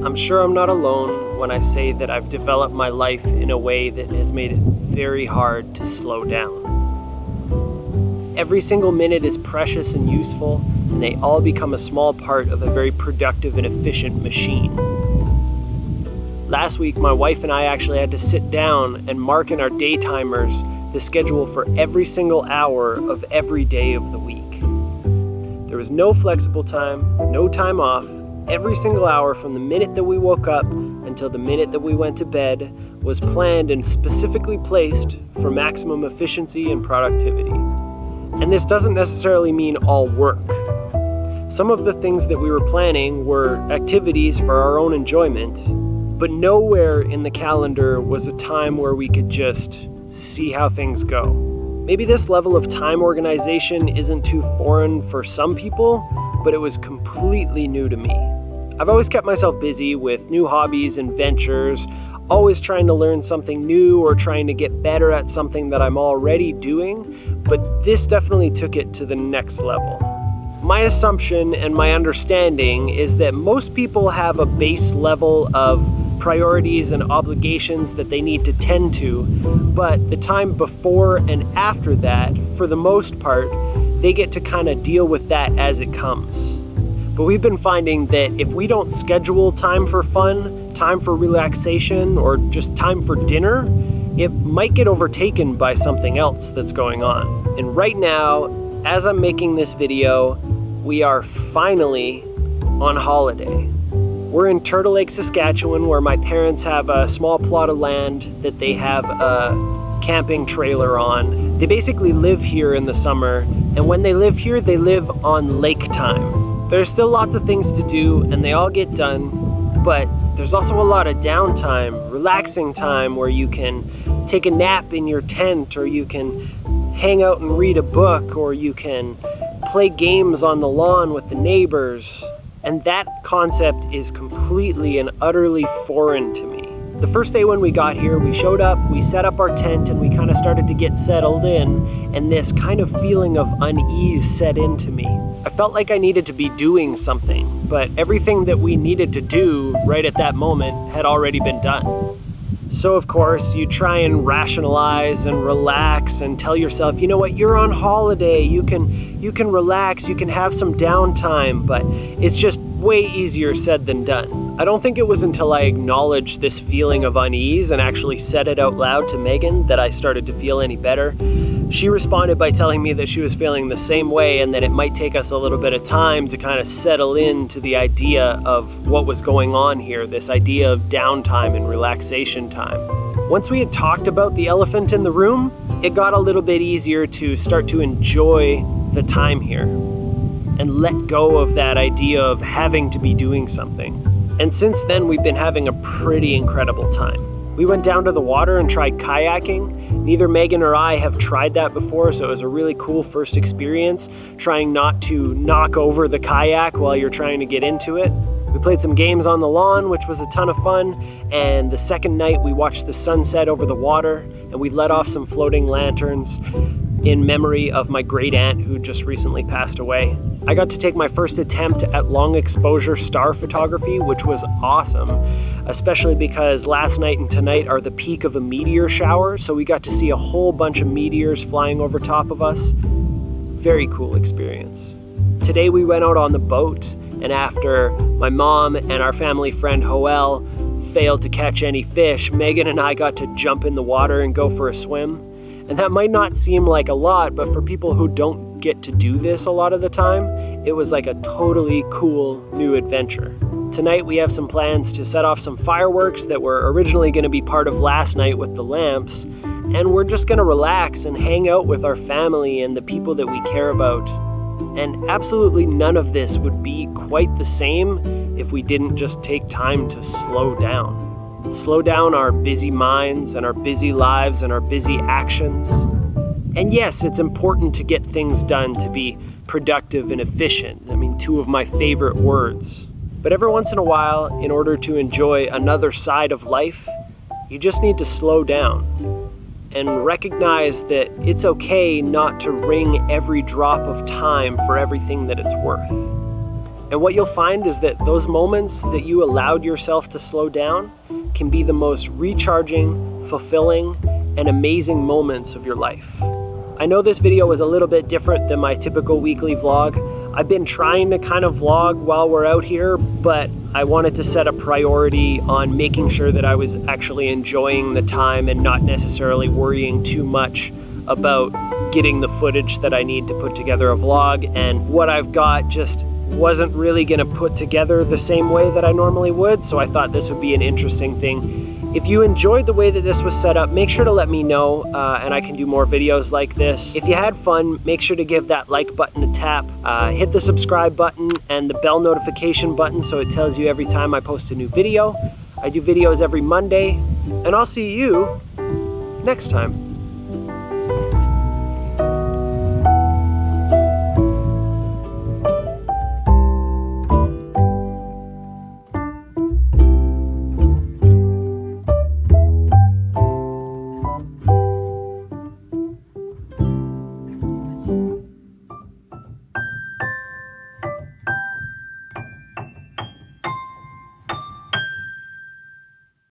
I'm sure I'm not alone when I say that I've developed my life in a way that has made it very hard to slow down. Every single minute is precious and useful, and they all become a small part of a very productive and efficient machine. Last week, my wife and I actually had to sit down and mark in our day timers the schedule for every single hour of every day of the week. There was no flexible time, no time off. Every single hour from the minute that we woke up until the minute that we went to bed was planned and specifically placed for maximum efficiency and productivity. And this doesn't necessarily mean all work. Some of the things that we were planning were activities for our own enjoyment, but nowhere in the calendar was a time where we could just see how things go. Maybe this level of time organization isn't too foreign for some people, but it was completely new to me. I've always kept myself busy with new hobbies and ventures, always trying to learn something new or trying to get better at something that I'm already doing, but this definitely took it to the next level. My assumption and my understanding is that most people have a base level of priorities and obligations that they need to tend to, but the time before and after that, for the most part, they get to kind of deal with that as it comes. But we've been finding that if we don't schedule time for fun, time for relaxation, or just time for dinner, it might get overtaken by something else that's going on. And right now, as I'm making this video, we are finally on holiday. We're in Turtle Lake, Saskatchewan, where my parents have a small plot of land that they have a camping trailer on. They basically live here in the summer, and when they live here, they live on lake time. There's still lots of things to do, and they all get done, but there's also a lot of downtime, relaxing time, where you can take a nap in your tent, or you can hang out and read a book, or you can play games on the lawn with the neighbors. And that concept is completely and utterly foreign to me. The first day when we got here, we showed up, we set up our tent, and we kind of started to get settled in, and this kind of feeling of unease set into me. I felt like I needed to be doing something, but everything that we needed to do right at that moment had already been done. So of course, you try and rationalize and relax and tell yourself, you know what, you're on holiday, you can relax, you can have some downtime, but it's just way easier said than done. I don't think it was until I acknowledged this feeling of unease and actually said it out loud to Megan that I started to feel any better. She responded by telling me that she was feeling the same way and that it might take us a little bit of time to kind of settle into the idea of what was going on here, this idea of downtime and relaxation time. Once we had talked about the elephant in the room, it got a little bit easier to start to enjoy the time here and let go of that idea of having to be doing something. And since then, we've been having a pretty incredible time. We went down to the water and tried kayaking. Neither Megan or I have tried that before, so it was a really cool first experience, trying not to knock over the kayak while you're trying to get into it. We played some games on the lawn, which was a ton of fun, and the second night we watched the sunset over the water, and we let off some floating lanterns in memory of my great aunt who just recently passed away. I got to take my first attempt at long exposure star photography, which was awesome, especially because last night and tonight are the peak of a meteor shower, so we got to see a whole bunch of meteors flying over top of us. Very cool experience. Today we went out on the boat, and after my mom and our family friend Joel failed to catch any fish, Megan and I got to jump in the water and go for a swim. And that might not seem like a lot, but for people who don't get to do this a lot of the time, it was like a totally cool new adventure. Tonight we have some plans to set off some fireworks that were originally going to be part of last night with the lamps, and we're just going to relax and hang out with our family and the people that we care about. And absolutely none of this would be quite the same if we didn't just take time to slow down. Slow down our busy minds and our busy lives and our busy actions. And yes, it's important to get things done, to be productive and efficient. I mean, two of my favorite words. But every once in a while, in order to enjoy another side of life, you just need to slow down and recognize that it's okay not to wring every drop of time for everything that it's worth. And what you'll find is that those moments that you allowed yourself to slow down can be the most recharging, fulfilling, and amazing moments of your life. I know this video was a little bit different than my typical weekly vlog. I've been trying to kind of vlog while we're out here, but I wanted to set a priority on making sure that I was actually enjoying the time and not necessarily worrying too much about getting the footage that I need to put together a vlog, and what I've got just wasn't really gonna put together the same way that I normally would, so I thought this would be an interesting thing. If you enjoyed the way that this was set up, make sure to let me know and I can do more videos like this. If you had fun, make sure to give that like button a tap, hit the subscribe button and the bell notification button so it tells you every time I post a new video. I do videos every Monday, and I'll see you next time.